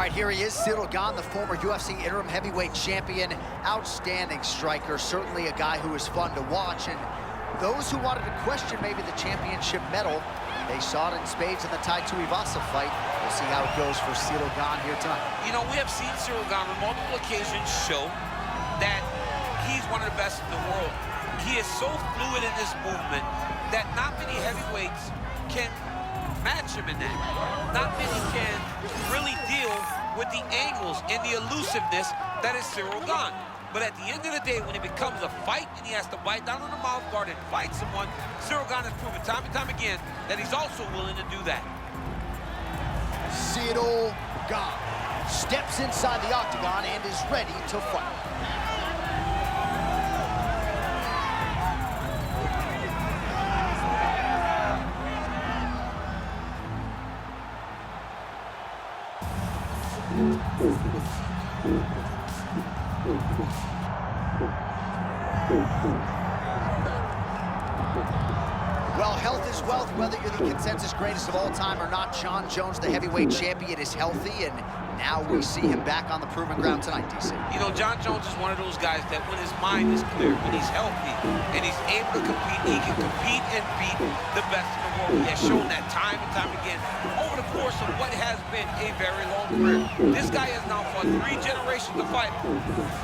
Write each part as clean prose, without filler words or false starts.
right, here he is, Ciryl Gane, the former UFC interim heavyweight champion. Outstanding striker, certainly a guy who is fun to watch. And those who wanted to question maybe the championship medal, they saw it in spades in the Tai Tuivasa fight. We'll see how it goes for Ciryl Gane here tonight. You know, we have seen Ciryl Gane on multiple occasions show that he's one of the best in the world. He is so fluid in this movement that not many heavyweights can match him in that. Not many can really deal with the angles and the elusiveness that is Ciryl Gane. But at the end of the day, when it becomes a fight and he has to bite down on the mouth guard and fight someone, Ciryl Gane has proven time and time again that he's also willing to do that. Ciryl Gane steps inside the octagon and is ready to fight. Well, health is wealth, whether you're the consensus greatest of all time or not. Jon Jones, the heavyweight champion, is healthy, and now we see him back on the proven ground tonight, DC. You know, Jon Jones is one of those guys that when his mind is clear, when he's healthy, and he's able to compete, he can compete and beat the best in the world. He has shown that time and time again over the course of what has been a very long career. This guy has now fought 3 generations of fighting,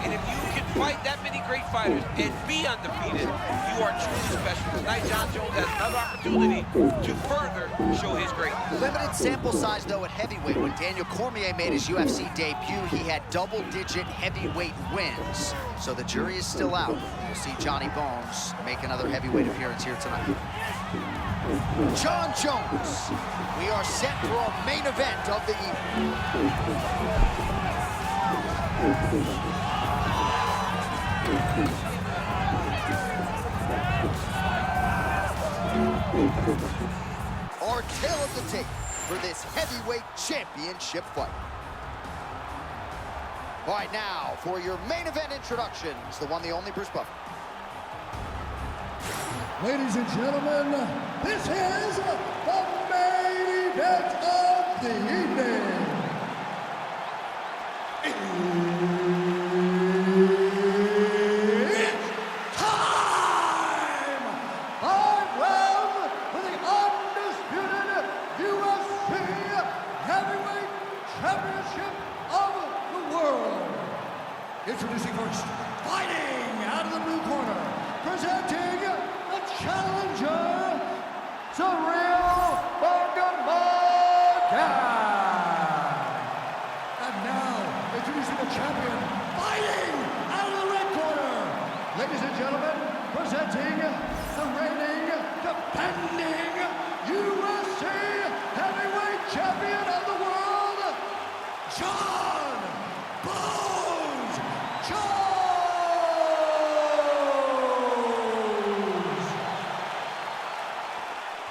and if you can fight that many great fighters and be undefeated, you are truly special. Tonight, Jon Jones has another opportunity to further show his greatness. Limited sample size, though, at heavyweight. When Daniel Cormier made his UFC debut, he had double-digit heavyweight wins. So the jury is still out. We'll see Johnny Bones make another heavyweight appearance here tonight. Jon Jones. We are set for our main event of the evening. Our tale of the tape for this heavyweight championship fight. All right, now for your main event introductions, the one, the only Bruce Buffer. Ladies and gentlemen, this is the main event of the evening. It's time! 5 rounds for the undisputed UFC Heavyweight Championship of the world. Introducing first, fighting out of the blue corner, presenting the challenger, Ciryl Gane. And now, introducing the champion, fighting out of the red corner. Ladies and gentlemen, presenting the reigning, defending UFC Heavyweight Champion of the world, Jon Bones Jones.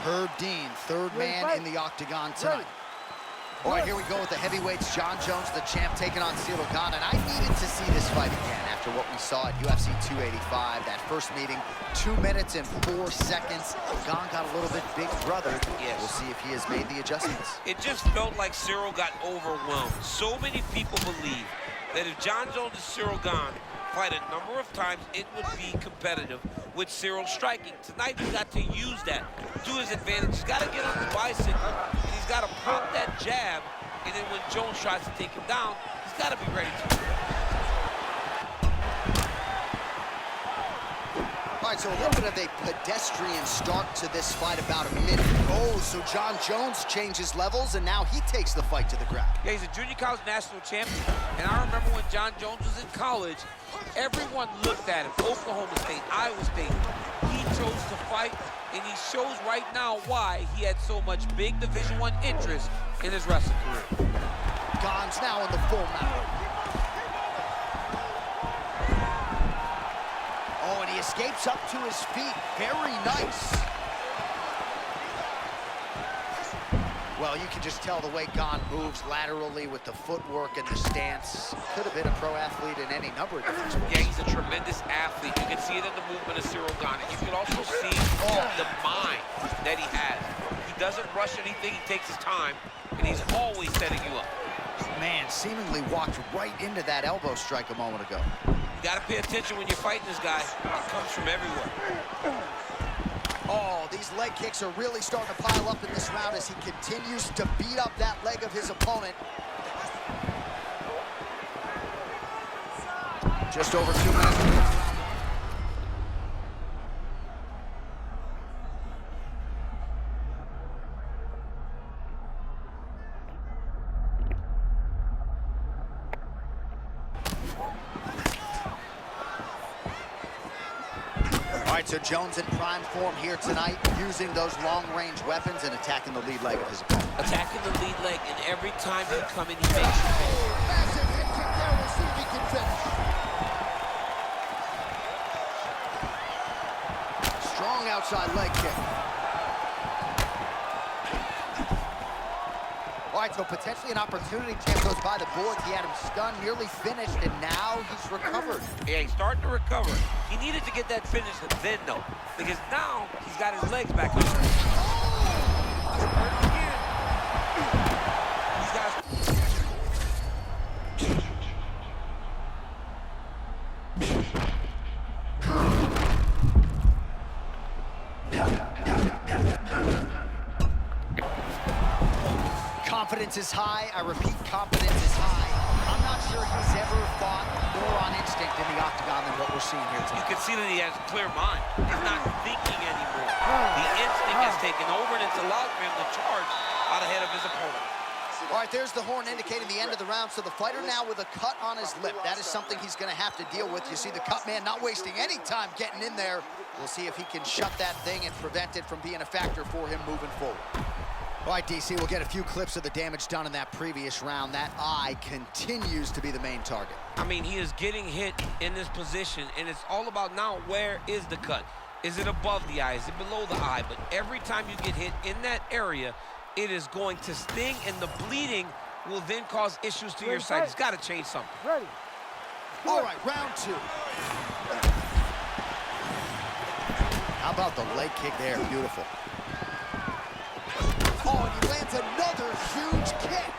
Herb Dean, third man in the octagon tonight. All right, here we go with the heavyweights. Jon Jones, the champ, taking on Ciryl Gane. And I needed to see this fight again after what we saw at UFC 285. That first meeting, 2 minutes and 4 seconds. Gane got a little bit big brother. Yes. We'll see if he has made the adjustments. It just felt like Ciryl got overwhelmed. So many people believe that if Jon Jones and Ciryl Gane fight a number of times, it would be competitive with Ciryl striking. Tonight, he's got to use that to his advantage. He's got to get on the bicycle, and he's got to pop that jab, and then when Jones tries to take him down, he's got to be ready to. All right, so a little bit of a pedestrian start to this fight, about a minute. Oh, so Jon Jones changes levels, and now he takes the fight to the ground. Yeah, he's a junior college national champion, and I remember when Jon Jones was in college, everyone looked at him. Oklahoma State, Iowa State. He chose to fight, and he shows right now why he had so much big Division I interest in his wrestling career. Gane's now on the full mount. Oh, and he escapes up to his feet. Very nice. Well, you can just tell the way Gane moves laterally with the footwork and the stance. Could have been a pro athlete in any number of different sports. Yeah, he's a tremendous athlete. You can see it in the movement of Ciryl Gane. You can also see the mind that he has. He doesn't rush anything. He takes his time, and he's always setting you up. Man, seemingly walked right into that elbow strike a moment ago. You got to pay attention when you're fighting this guy. It comes from everywhere. Oh, these leg kicks are really starting to pile up in this round as he continues to beat up that leg of his opponent. Just over 2 minutes. All right, so Jones in prime form here tonight, using those long-range weapons and attacking the lead leg of his opponent. Attacking the lead leg, and every time you come in, he makes you pay. Massive hip kick there. We'll see if he can finish. Strong outside leg kick. All right, so potentially an opportunity. Champ goes by the board. He had him stunned, nearly finished, and now he's recovered. Yeah, he's starting to recover. He needed to get that finish then, though, because now he's got his legs back on. He's got Confidence is high. I repeat, confidence is high. I'm not sure he's ever fought more on instinct in the Octagon than what we're seeing here tonight. You can see that he has a clear mind. He's not thinking anymore. The instinct has taken over, and it's allowed for him to charge out ahead of his opponent. All right, there's the horn indicating the end of the round. So the fighter now with a cut on his lip. That is something he's going to have to deal with. You see the cut man not wasting any time getting in there. We'll see if he can shut that thing and prevent it from being a factor for him moving forward. All right, DC, we'll get a few clips of the damage done in that previous round. That eye continues to be the main target. I mean, he is getting hit in this position, and it's all about now, where is the cut? Is it above the eye? Is it below the eye? But every time you get hit in that area, it is going to sting, and the bleeding will then cause issues to your side. He's got to change something. Ready. All right, round two. How about the leg kick there? Beautiful. Oh, and he lands another huge kick.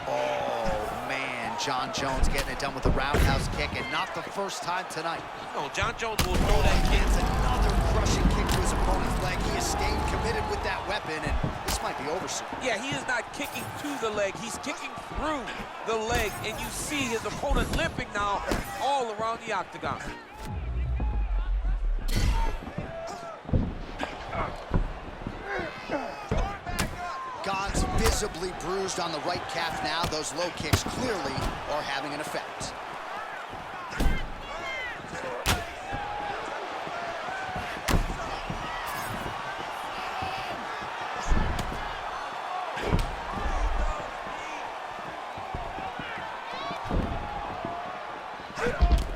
Oh, man, John Jones getting it done with a roundhouse kick, and not the first time tonight. No, John Jones will throw that kick. Lands another crushing kick to his opponent's leg. He has stayed committed with that weapon, and this might be over soon. Yeah, he is not kicking to the leg. He's kicking through the leg, and you see his opponent limping now all around the Octagon. Gane's visibly bruised on the right calf now. Those low kicks clearly are having an effect.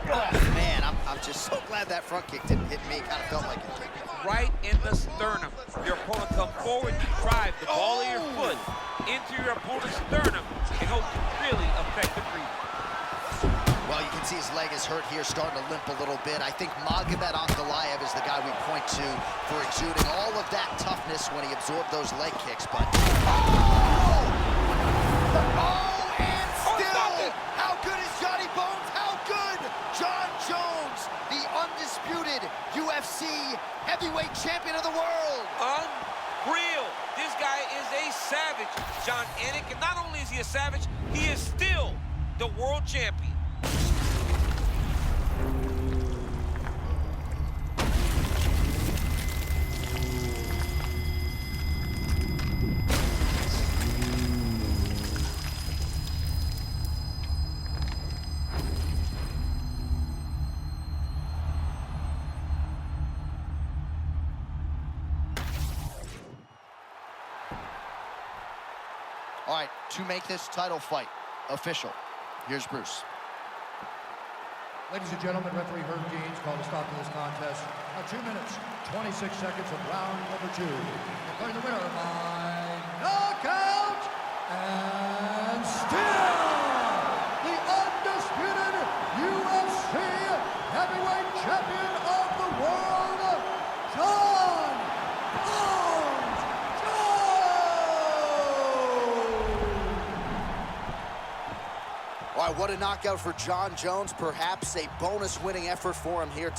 Oh, man, I'm just so glad that front kick didn't hit me. Kind of felt like it did. Right in the sternum. Your opponent come forward, you drive the ball of your foot into your opponent's sternum, and hope to really affect the breathing. Well, you can see his leg is hurt here, starting to limp a little bit. I think Magomed Ankalaev is the guy we point to for exuding all of that toughness when he absorbed those leg kicks, but... Oh, and still! How good is Johnny Bones? How good? John Jones, the undisputed UFC heavyweight champion of the world. Unreal. This guy is a savage, John Anik. And not only is he a savage, he is still the world champion. All right, to make this title fight official, here's Bruce. Ladies and gentlemen, referee Ciryl Gane called a stop to this contest. 2 minutes, 26 seconds of round number 2. Declaring the winner by knockout and still the undisputed UFC heavyweight champion of the world, John All right, what a knockout for John Jones. Perhaps a bonus winning effort for him here.